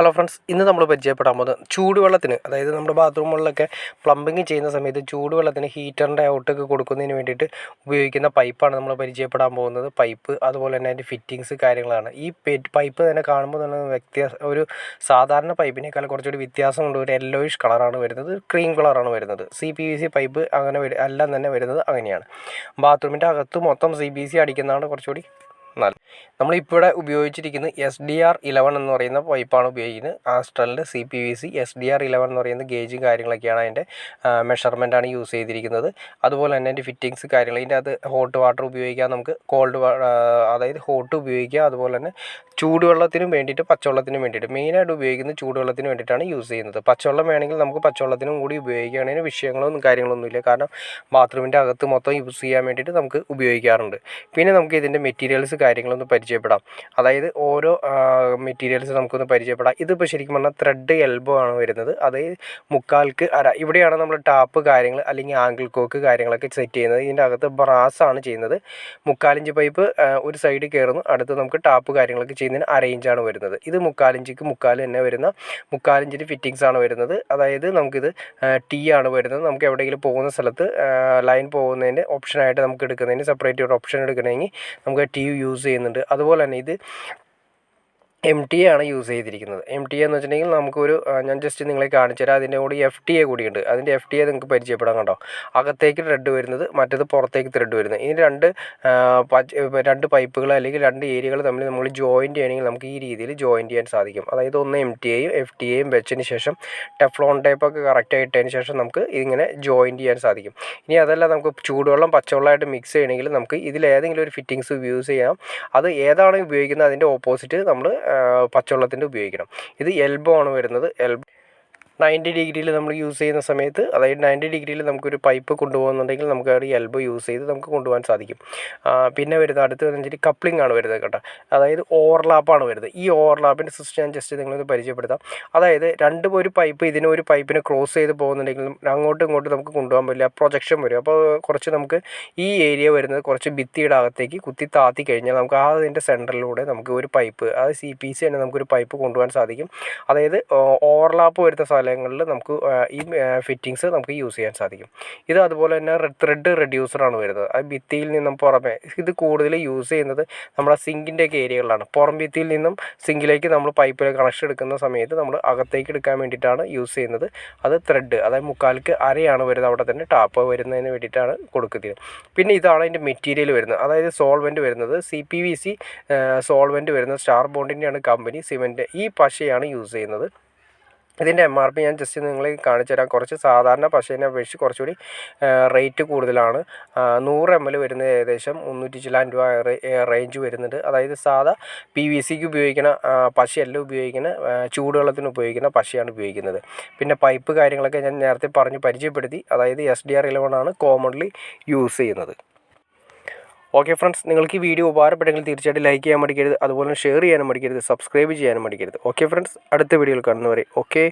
Hello friends, ഇന്ന് നമ്മൾ പരിചയപ്പെടാൻ പോകുന്നത് ചൂടുവെള്ളത്തിന്, അതായത് നമ്മുടെ ബാത്റൂമുകളിലൊക്കെ പ്ലംബിങ് ചെയ്യുന്ന സമയത്ത് ചൂടുവെള്ളത്തിന് ഹീറ്ററിൻ്റെ ഔട്ടൊക്കെ കൊടുക്കുന്നതിന് വേണ്ടിയിട്ട് ഉപയോഗിക്കുന്ന പൈപ്പാണ് നമ്മൾ പരിചയപ്പെടാൻ പോകുന്നത്. പൈപ്പ് അതുപോലെ തന്നെ അതിൻ്റെ ഫിറ്റിങ്സ് കാര്യങ്ങളാണ്. ഈ പൈപ്പ് തന്നെ കാണുമ്പോൾ തന്നെ ഒരു സാധാരണ പൈപ്പിനേക്കാൾ കുറച്ചുകൂടി വ്യത്യാസമുണ്ട്. ഒരു യെല്ലോയിഷ് കളറാണ് വരുന്നത്, ക്രീം കളറാണ് വരുന്നത്. CPVC പൈപ്പ് അങ്ങനെ എല്ലാം തന്നെ വരുന്നത് അങ്ങനെയാണ്. ബാത്റൂമിൻ്റെ അകത്ത് മൊത്തം CPVC അടിക്കുന്നതാണ് കുറച്ചുകൂടി നല്ലത്. നമ്മളിവിടെ ഉപയോഗിച്ചിരിക്കുന്നത് SDR 11 എന്ന് പറയുന്ന പൈപ്പാണ് ഉപയോഗിക്കുന്നത്. ആസ്ട്രലിൻ്റെ CPVC SDR 11 എന്ന് പറയുന്ന ഗേജും കാര്യങ്ങളൊക്കെയാണ് അതിൻ്റെ മെഷർമെൻറ്റാണ് യൂസ് ചെയ്തിരിക്കുന്നത്. അതുപോലെ തന്നെ അതിൻ്റെ ഫിറ്റിങ്സ് കാര്യങ്ങൾ, ഇതിൻ്റെ അത് ഹോട്ട് വാട്ടർ ഉപയോഗിക്കാം, നമുക്ക് അതായത് ഹോട്ട് ഉപയോഗിക്കാം. അതുപോലെ തന്നെ ചൂടുവെള്ളത്തിനും വേണ്ടിയിട്ട് പച്ചവെള്ളത്തിനും വേണ്ടിയിട്ട് മെയിനായിട്ട് ഉപയോഗിക്കുന്നത് ചൂടുവെള്ളത്തിന് വേണ്ടിയിട്ടാണ് യൂസ് ചെയ്യുന്നത്. പച്ചവെള്ളം വേണമെങ്കിൽ നമുക്ക് പച്ചവെള്ളത്തിനും കൂടി ഉപയോഗിക്കുകയാണെങ്കിൽ വിഷയങ്ങളൊന്നും കാര്യങ്ങളൊന്നുമില്ല. കാരണം ബാത്റൂമിൻ്റെ അകത്ത് മൊത്തം യൂസ് ചെയ്യാൻ വേണ്ടിയിട്ട് നമുക്ക് ഉപയോഗിക്കാറുണ്ട്. പിന്നെ നമുക്ക് ഇതിൻ്റെ മെറ്റീരിയൽസ് കാര്യങ്ങളൊന്ന് പരിചയപ്പെടാം. അതായത് ഓരോ മെറ്റീരിയൽസ് നമുക്കൊന്ന് പരിചയപ്പെടാം. ഇതിപ്പോൾ ശരിക്കും പറഞ്ഞാൽ ത്രെഡ് എൽബോ ആണ് വരുന്നത്. അതായത് മുക്കാൽക്ക് അര, ഇവിടെയാണ് നമ്മൾ ടാപ്പ് കാര്യങ്ങൾ അല്ലെങ്കിൽ ആംഗിൾ കോക്ക് കാര്യങ്ങളൊക്കെ സെറ്റ് ചെയ്യുന്നത്. ഇതിൻ്റെ അകത്ത് ബ്രാസാണ് ചെയ്യുന്നത്. 3/4 ഇഞ്ച് പൈപ്പ് ഒരു സൈഡ് കയറുന്നു, അടുത്ത് നമുക്ക് ടാപ്പ് കാര്യങ്ങളൊക്കെ ചെയ്യുന്നതിന് 1/2 ഇഞ്ചാണ് വരുന്നത്. ഇത് 3/4 ഇഞ്ചിക്ക് 3/4 തന്നെ വരുന്ന 3/4 ഇഞ്ചിൻ്റെ ഫിറ്റിങ്സ് ആണ് വരുന്നത്. അതായത് നമുക്കിത് T ആണ് വരുന്നത്. നമുക്ക് എവിടെയെങ്കിലും പോകുന്ന സ്ഥലത്ത് ലൈൻ പോകുന്നതിൻ്റെ ഓപ്ഷനായിട്ട് നമുക്ക് എടുക്കുന്നതിന് സെപ്പറേറ്റ് ഒരു ഓപ്ഷൻ എടുക്കണമെങ്കിൽ നമുക്ക് T യൂസ് ചെയ്യുന്നുണ്ട്. അതുപോലെ തന്നെ ഇത് MTA ആണ് യൂസ് ചെയ്തിരിക്കുന്നത്. MTA എന്ന് വെച്ചിട്ടുണ്ടെങ്കിൽ നമുക്കൊരു ഞാൻ ജസ്റ്റ് നിങ്ങളെ കാണിച്ചു തരാം. അതിൻ്റെ കൂടി FTA കൂടിയുണ്ട്. അതിൻ്റെ FTA നിങ്ങൾക്ക് പരിചയപ്പെടാൻ കണ്ടോ, അകത്തേക്ക് ത്രെഡ് വരുന്നത്, മറ്റേത് പുറത്തേക്ക് ത്രെഡ് വരുന്നത്. ഈ രണ്ട് പൈപ്പുകൾ അല്ലെങ്കിൽ രണ്ട് ഏരിയകൾ തമ്മിൽ നമ്മൾ ജോയിൻറ്റ് ചെയ്യണമെങ്കിൽ നമുക്ക് ഈ രീതിയിൽ ജോയിൻറ്റ് ചെയ്യാൻ സാധിക്കും. അതായത് ഒന്ന് MTAയും FTAയും വെച്ചതിന് ശേഷം ടെഫ്ലോൺ ടേപ്പൊക്കെ കറക്റ്റായി ഇട്ടതിന് ശേഷം നമുക്ക് ഇതിങ്ങനെ ജോയിൻറ്റ് ചെയ്യാൻ സാധിക്കും. ഇനി അതല്ല, നമുക്ക് ചൂടുവെള്ളം പച്ചവെള്ളമായിട്ട് മിക്സ് ചെയ്യണമെങ്കിൽ നമുക്ക് ഇതിലേതെങ്കിലും ഒരു ഫിറ്റിങ്സ് യൂസ് ചെയ്യാം. അത് ഏതാണ് ഉപയോഗിക്കുന്നത് അതിൻ്റെ ഓപ്പോസിറ്റ് നമ്മൾ പച്ചവെള്ളത്തിൻ്റെ ഉപയോഗിക്കണം. ഇത് എൽബോ ആണ് വരുന്നത്. 90 ഡിഗ്രിയിൽ നമ്മൾ യൂസ് ചെയ്യുന്ന സമയത്ത്, അതായത് 90 ഡിഗ്രിയിൽ നമുക്കൊരു പൈപ്പ് കൊണ്ടുപോകുന്നുണ്ടെങ്കിൽ നമുക്ക് ഒരു എൽബോ യൂസ് ചെയ്ത് നമുക്ക് കൊണ്ടുപോകാൻ സാധിക്കും. പിന്നെ വരുന്നത് അടുത്ത് വെച്ചിട്ട് കപ്ലിംഗ് ആണ് വരുന്നത് കേട്ടോ. അതായത് ഓവർലാപ്പാണ് വരുന്നത്. ഈ ഓവർലാപ്പിൻ്റെ സിസ്റ്റം ഞാൻ ജസ്റ്റ് നിങ്ങളൊന്ന് പരിചയപ്പെടുത്താം. അതായത് ഒരു പൈപ്പ് ഒരു പൈപ്പിനെ ക്രോസ് ചെയ്ത് പോകുന്നുണ്ടെങ്കിലും അങ്ങോട്ടും ഇങ്ങോട്ടും നമുക്ക് കൊണ്ടുപോകാൻ പറ്റില്ല, പ്രൊജക്ഷൻ വരും. അപ്പോൾ കുറച്ച് നമുക്ക് ഈ ഏരിയ വരുന്നത് കുറച്ച് ഭിത്തിയുടെ അകത്തേക്ക് കുത്തി താത്തി കഴിഞ്ഞാൽ നമുക്ക് അതിൻ്റെ സെൻറ്ററിലൂടെ നമുക്ക് ഒരു പൈപ്പ്, അത് CPVC തന്നെ നമുക്കൊരു പൈപ്പ് കൊണ്ടുപോകാൻ സാധിക്കും. അതായത് ഓവർലാപ്പ് വരുന്ന സ്ഥലങ്ങളിൽ നമുക്ക് ഈ ഫിറ്റിങ്സ് നമുക്ക് യൂസ് ചെയ്യാൻ സാധിക്കും. ഇത് അതുപോലെ തന്നെ ത്രെഡ് റെഡ്യൂസറാണ് വരുന്നത്. അത് ഭിത്തിയിൽ നിന്നും പുറമെ ഇത് കൂടുതൽ യൂസ് ചെയ്യുന്നത് നമ്മുടെ സിങ്കിൻ്റെയൊക്കെ ഏരിയകളിലാണ്. പുറം ഭിത്തിയിൽ നിന്നും സിങ്കിലേക്ക് നമ്മൾ പൈപ്പിൽ കണക്ഷൻ എടുക്കുന്ന സമയത്ത് നമ്മൾ അകത്തേക്ക് എടുക്കാൻ വേണ്ടിയിട്ടാണ് യൂസ് ചെയ്യുന്നത്. അത് ത്രെഡ്, അതായത് 3/4 അരയാണ് വരുന്നത്. അവിടെ തന്നെ ടാപ്പ് വരുന്നതിന് വേണ്ടിയിട്ടാണ് കൊടുക്കുന്നത്. പിന്നെ ഇതാണ് അതിൻ്റെ മെറ്റീരിയൽ വരുന്നത്. അതായത് സോൾവെൻറ്റ് വരുന്നത് CPVC സോൾവെൻറ്റ് വരുന്നത് സ്റ്റാർ ബോണ്ടിൻ്റെയാണ് കമ്പനി, സിമെൻറ്റ്. ഈ പശയാണ് യൂസ് ചെയ്യുന്നത്. ഇതിൻ്റെ MRP ഞാൻ ജസ്റ്റ് നിങ്ങളെ കാണിച്ചു തരാം. കുറച്ച് സാധാരണ പശേനെ അപേക്ഷിച്ച് കുറച്ചുകൂടി റേറ്റ് കൂടുതലാണ്. 100 ml വരുന്നത് ഏകദേശം 300 ചില്ലാൻ രൂപ റേഞ്ച് വരുന്നുണ്ട്. അതായത് സാധാ PVCക്ക് ഉപയോഗിക്കുന്ന പശയല്ല ഉപയോഗിക്കുന്ന, ചൂടുവെള്ളത്തിന് ഉപയോഗിക്കുന്ന പശയാണ് ഉപയോഗിക്കുന്നത്. പിന്നെ പൈപ്പ് കാര്യങ്ങളൊക്കെ ഞാൻ നേരത്തെ പരിചയപ്പെടുത്തി. അതായത് SDR 11 ആണ് കോമൺലി യൂസ് ചെയ്യുന്നത്. ഓക്കെ ഫ്രണ്ട്സ്, നിങ്ങൾക്ക് ഈ വീഡിയോ ഉപകാരപ്പെട്ടെങ്കിൽ തീർച്ചയായിട്ടും ലൈക്ക് ചെയ്യാൻ മടിക്കരുത്. അതുപോലെ ഷെയർ ചെയ്യാനും മടിക്കരുത്, സബ്സ്ക്രൈബ് ചെയ്യാനും മടിക്കരുത്. ഓക്കെ ഫ്രണ്ട്സ്, അടുത്ത വീഡിയോയിൽ കാണുന്നവരെ ഓക്കെ.